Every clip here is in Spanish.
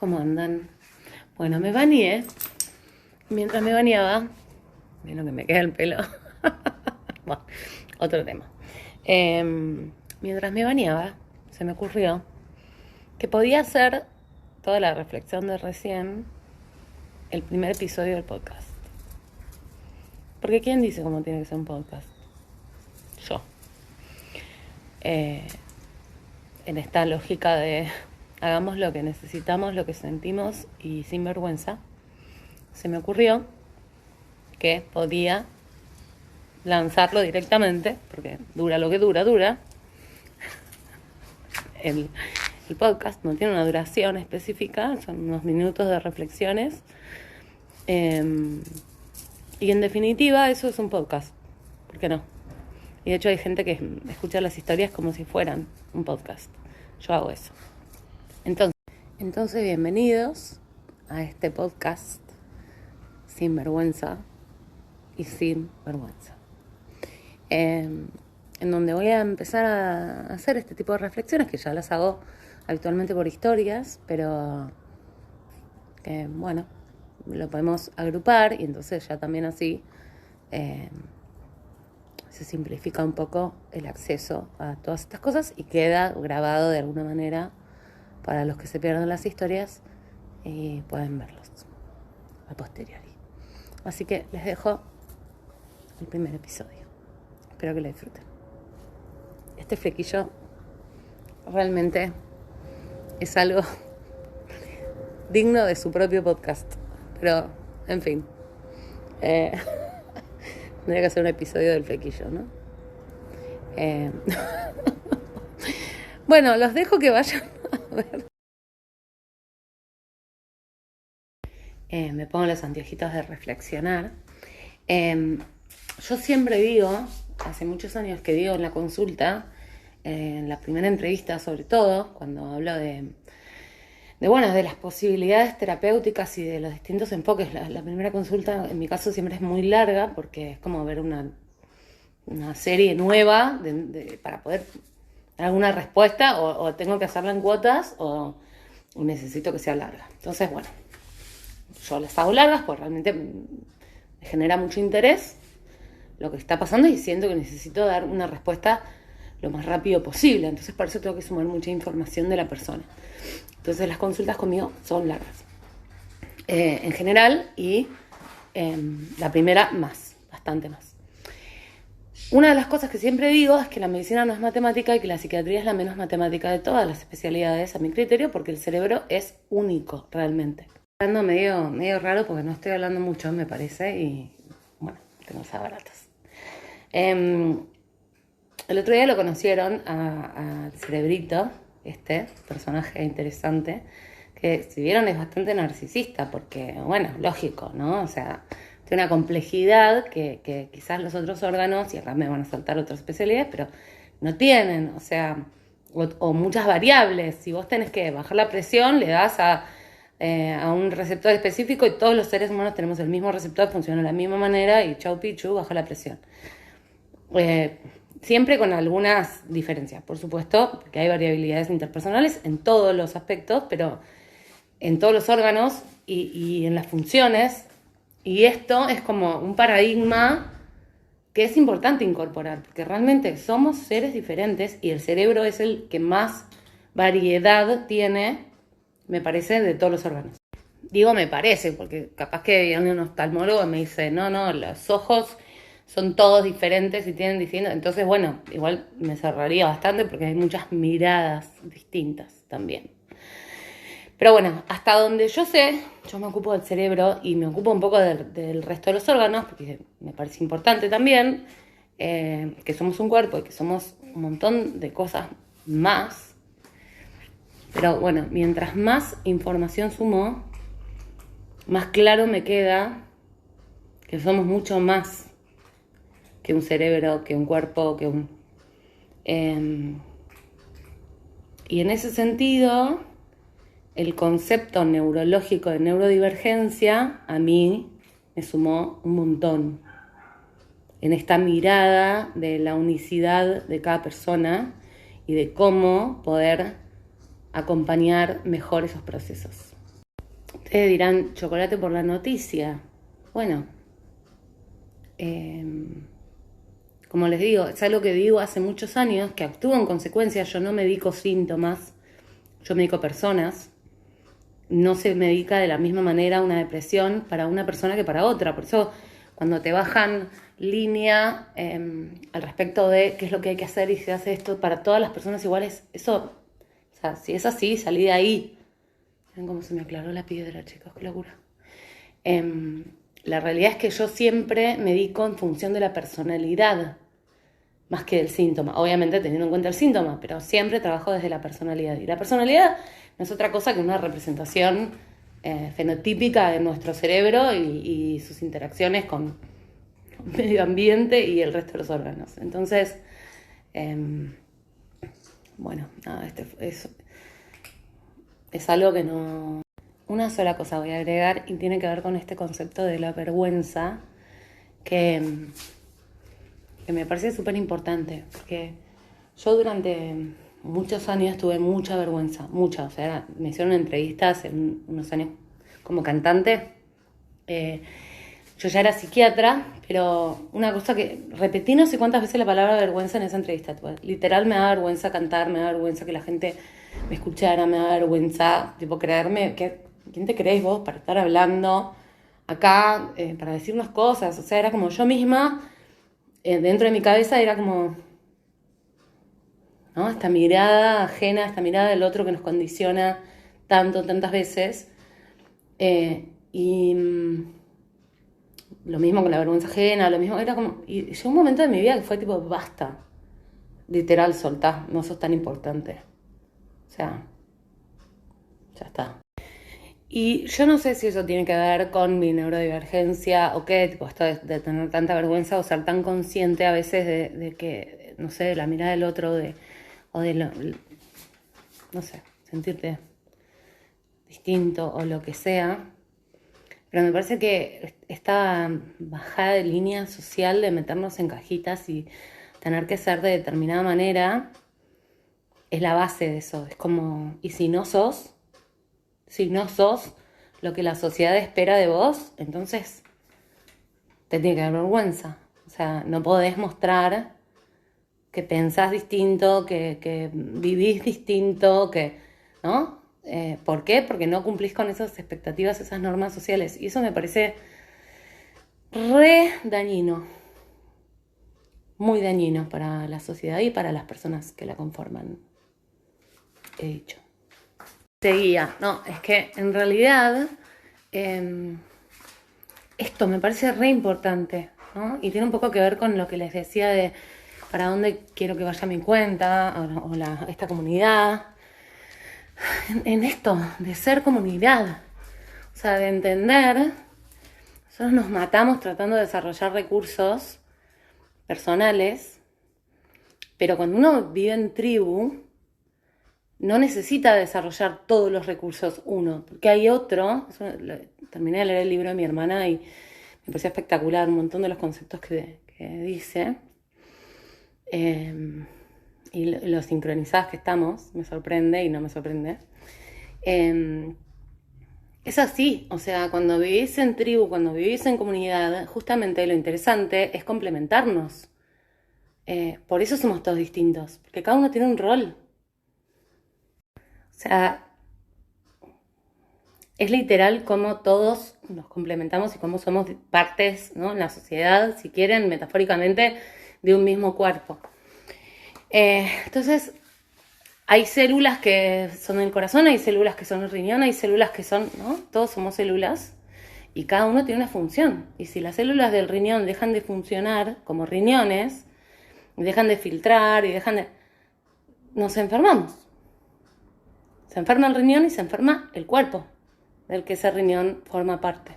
¿Cómo andan? Bueno, me bañé. Mientras me bañaba, miren lo que me queda el pelo. Bueno, otro tema. Mientras me bañaba, se me ocurrió que podía hacer toda la reflexión de recién el primer episodio del podcast. Porque ¿quién dice cómo tiene que ser un podcast? Yo. En esta lógica de hagamos lo que necesitamos, lo que sentimos y sin vergüenza, se me ocurrió que podía lanzarlo directamente, porque dura lo que dura. El podcast no tiene una duración específica, son unos minutos de reflexiones. Y en definitiva, eso es un podcast. ¿Por qué no? Y de hecho hay gente que escucha las historias como si fueran un podcast. Yo hago eso. Entonces bienvenidos a este podcast sin vergüenza y sin vergüenza. En donde voy a empezar a hacer este tipo de reflexiones que ya las hago habitualmente por historias, pero que bueno, lo podemos agrupar y entonces ya también así se simplifica un poco el acceso a todas estas cosas y queda grabado de alguna manera para los que se pierden las historias y pueden verlos a posteriori. Así que les dejo el primer episodio. Espero que lo disfruten. Este flequillo realmente es algo digno de su propio podcast. Pero, en fin. Tendría que hacer un episodio del flequillo, ¿no? Bueno, los dejo que vayan a ver. Me pongo los anteojitos de reflexionar. Yo siempre digo, hace muchos años que digo en la consulta, en la primera entrevista sobre todo, cuando hablo de las posibilidades terapéuticas y de los distintos enfoques. La primera consulta en mi caso siempre es muy larga porque es como ver una serie nueva para poder dar alguna respuesta o tengo que hacerla en cuotas o necesito que sea larga. Entonces, bueno, yo las hago largas porque realmente me genera mucho interés lo que está pasando y siento que necesito dar una respuesta lo más rápido posible. Entonces, por eso tengo que sumar mucha información de la persona. Entonces, las consultas conmigo son largas. En general, y la primera más, bastante más. Una de las cosas que siempre digo es que la medicina no es matemática y que la psiquiatría es la menos matemática de todas las especialidades, a mi criterio, porque el cerebro es único, realmente. Hablando medio raro porque no estoy hablando mucho, me parece, y bueno, tengo esas baratas. El otro día lo conocieron al Cerebrito, este personaje interesante, que si vieron es bastante narcisista, porque, bueno, lógico, ¿no? O sea, tiene una complejidad que quizás los otros órganos, y acá me van a saltar otras especialidades, pero no tienen, o sea, o muchas variables. Si vos tenés que bajar la presión, le das a un receptor específico y todos los seres humanos tenemos el mismo receptor, funciona de la misma manera y chau pichu, baja la presión. Siempre con algunas diferencias, por supuesto, porque hay variabilidades interpersonales en todos los aspectos, pero en todos los órganos y en las funciones. Y esto es como un paradigma que es importante incorporar, porque realmente somos seres diferentes y el cerebro es el que más variedad tiene, me parece, de todos los órganos. Digo me parece, porque capaz que viene un oftalmólogo y me dice, no, los ojos son todos diferentes y tienen distintos. Entonces, bueno, igual me cerraría bastante porque hay muchas miradas distintas también. Pero bueno, hasta donde yo sé, yo me ocupo del cerebro y me ocupo un poco del resto de los órganos, porque me parece importante también que somos un cuerpo y que somos un montón de cosas más. Pero bueno, mientras más información sumo, más claro me queda que somos mucho más que un cerebro, que un cuerpo, que un... y en ese sentido, el concepto neurológico de neurodivergencia a mí me sumó un montón en esta mirada de la unicidad de cada persona y de cómo poder acompañar mejor esos procesos. Ustedes dirán, chocolate por la noticia. Bueno, como les digo, es algo que digo hace muchos años, que actúo en consecuencia. Yo no medico síntomas, yo medico personas. No se medica de la misma manera una depresión para una persona que para otra. Por eso, cuando te bajan línea al respecto de qué es lo que hay que hacer y se hace esto para todas las personas iguales, eso, o sea, si es así, salí de ahí. Miren cómo se me aclaró la piedra, chicos, qué locura. La realidad es que yo siempre medico en función de la personalidad, más que del síntoma. Obviamente teniendo en cuenta el síntoma, pero siempre trabajo desde la personalidad. Y la personalidad no es otra cosa que una representación fenotípica de nuestro cerebro y sus interacciones con el medio ambiente y el resto de los órganos. Entonces, bueno, nada, es algo que no... Una sola cosa voy a agregar y tiene que ver con este concepto de la vergüenza que me parece súper importante, porque yo durante muchos años tuve mucha vergüenza, mucha, o sea, me hicieron entrevistas en unos años como cantante. Yo ya era psiquiatra, pero una cosa que repetí no sé cuántas veces la palabra vergüenza en esa entrevista. Literal me da vergüenza cantar, me da vergüenza que la gente me escuchara, me da vergüenza, tipo, creerme, ¿quién te crees vos para estar hablando acá, para decirnos cosas? O sea, era como yo misma, dentro de mi cabeza era como, ¿no? Esta mirada ajena, esta mirada del otro que nos condiciona tantas veces. Y lo mismo con la vergüenza ajena, lo mismo, era como, y llegó un momento de mi vida que fue tipo, basta, literal, soltá, no sos tan importante. O sea, ya está. Y yo no sé si eso tiene que ver con mi neurodivergencia o qué, tipo esto de tener tanta vergüenza o ser tan consciente a veces de que, no sé, de la mirada del otro, no sé, sentirte distinto o lo que sea. Pero me parece que esta bajada de línea social de meternos en cajitas y tener que ser de determinada manera es la base de eso. Es como, y si no sos lo que la sociedad espera de vos, entonces te tiene que dar vergüenza. O sea, no podés mostrar que pensás distinto, que vivís distinto, ¿no? ¿Por qué? Porque no cumplís con esas expectativas, esas normas sociales. Y eso me parece re dañino. Muy dañino para la sociedad y para las personas que la conforman. He dicho. Seguía. No, es que en realidad esto me parece re importante, ¿no? Y tiene un poco que ver con lo que les decía de para dónde quiero que vaya mi cuenta o esta comunidad. En esto, de ser comunidad. O sea, de entender, nosotros nos matamos tratando de desarrollar recursos personales, pero cuando uno vive en tribu, no necesita desarrollar todos los recursos uno, porque hay otro, terminé de leer el libro de mi hermana y me pareció espectacular un montón de los conceptos que dice, y lo sincronizadas que estamos, me sorprende y no me sorprende. Es así, o sea, cuando vivís en tribu, cuando vivís en comunidad, justamente lo interesante es complementarnos. Por eso somos todos distintos, porque cada uno tiene un rol. O sea, es literal cómo todos nos complementamos y cómo somos partes, ¿no? En la sociedad, si quieren, metafóricamente, de un mismo cuerpo. Entonces, hay células que son el corazón, hay células que son el riñón, hay células que son, ¿no? Todos somos células y cada uno tiene una función. Y si las células del riñón dejan de funcionar como riñones, y dejan de filtrar y nos enfermamos. Se enferma el riñón y se enferma el cuerpo del que ese riñón forma parte.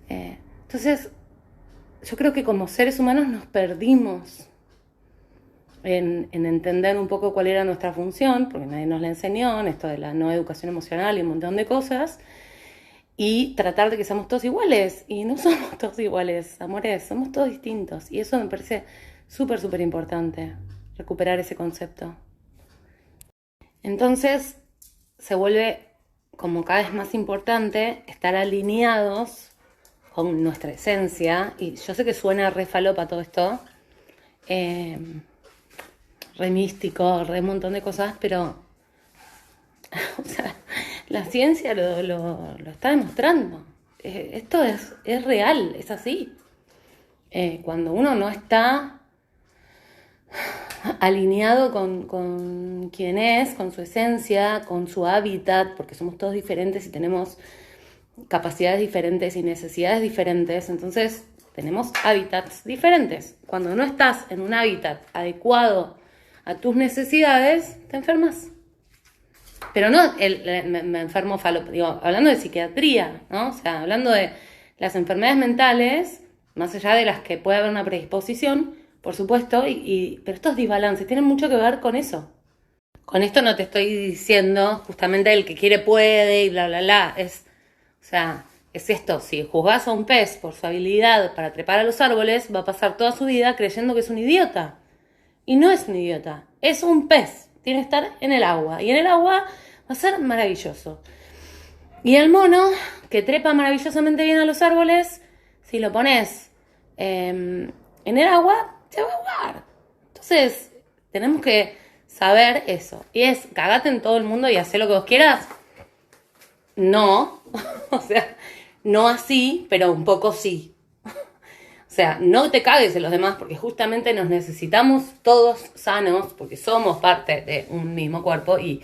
Entonces, yo creo que como seres humanos nos perdimos en entender un poco cuál era nuestra función, porque nadie nos la enseñó, en esto de la no educación emocional y un montón de cosas, y tratar de que seamos todos iguales. Y no somos todos iguales, amores, somos todos distintos. Y eso me parece súper importante, recuperar ese concepto. Entonces se vuelve como cada vez más importante estar alineados con nuestra esencia. Y yo sé que suena re falopa todo esto, re místico, re un montón de cosas, pero o sea, la ciencia lo está demostrando. Esto es real, es así. Cuando uno no está alineado con quién es, con su esencia, con su hábitat, porque somos todos diferentes y tenemos capacidades diferentes y necesidades diferentes, entonces tenemos hábitats diferentes. Cuando no estás en un hábitat adecuado a tus necesidades, te enfermas. Pero no me enfermo digo, hablando de psiquiatría, ¿no? O sea, hablando de las enfermedades mentales, más allá de las que puede haber una predisposición, por supuesto, pero estos desbalances tienen mucho que ver con eso. Con esto no te estoy diciendo justamente el que quiere puede y bla, bla, bla. O sea, es esto, si juzgás a un pez por su habilidad para trepar a los árboles, va a pasar toda su vida creyendo que es un idiota. Y no es un idiota, es un pez. Tiene que estar en el agua. Y en el agua va a ser maravilloso. Y el mono, que trepa maravillosamente bien a los árboles, si lo pones en el agua, se va a ahogar. Entonces, tenemos que saber eso. Y es, cagate en todo el mundo y hacé lo que vos quieras. No, o sea, no así, pero un poco sí. O sea, no te cagues en los demás porque justamente nos necesitamos todos sanos porque somos parte de un mismo cuerpo y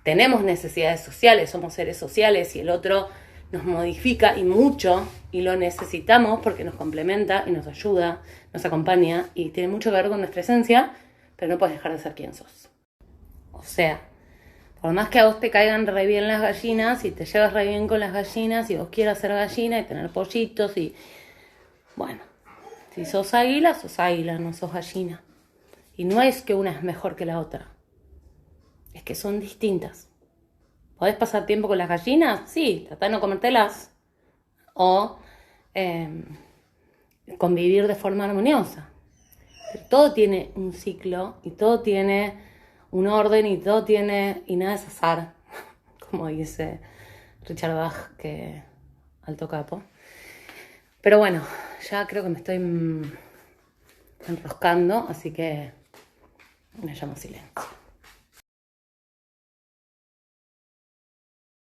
tenemos necesidades sociales, somos seres sociales y el otro nos modifica y mucho y lo necesitamos porque nos complementa y nos ayuda, nos acompaña y tiene mucho que ver con nuestra esencia, pero no puedes dejar de ser quien sos. O sea, por más que a vos te caigan re bien las gallinas y te llevas re bien con las gallinas y vos quieras ser gallina y tener pollitos y... Bueno, si sos águila, no sos gallina. Y no es que una es mejor que la otra. Es que son distintas. ¿Podés pasar tiempo con las gallinas? Sí, tratá de no comértelas. O convivir de forma armoniosa. Pero todo tiene un ciclo y todo tiene un orden y todo tiene... Y nada es azar, como dice Richard Bach, que alto capo. Pero bueno, ya creo que me estoy enroscando, así que me llamo silencio.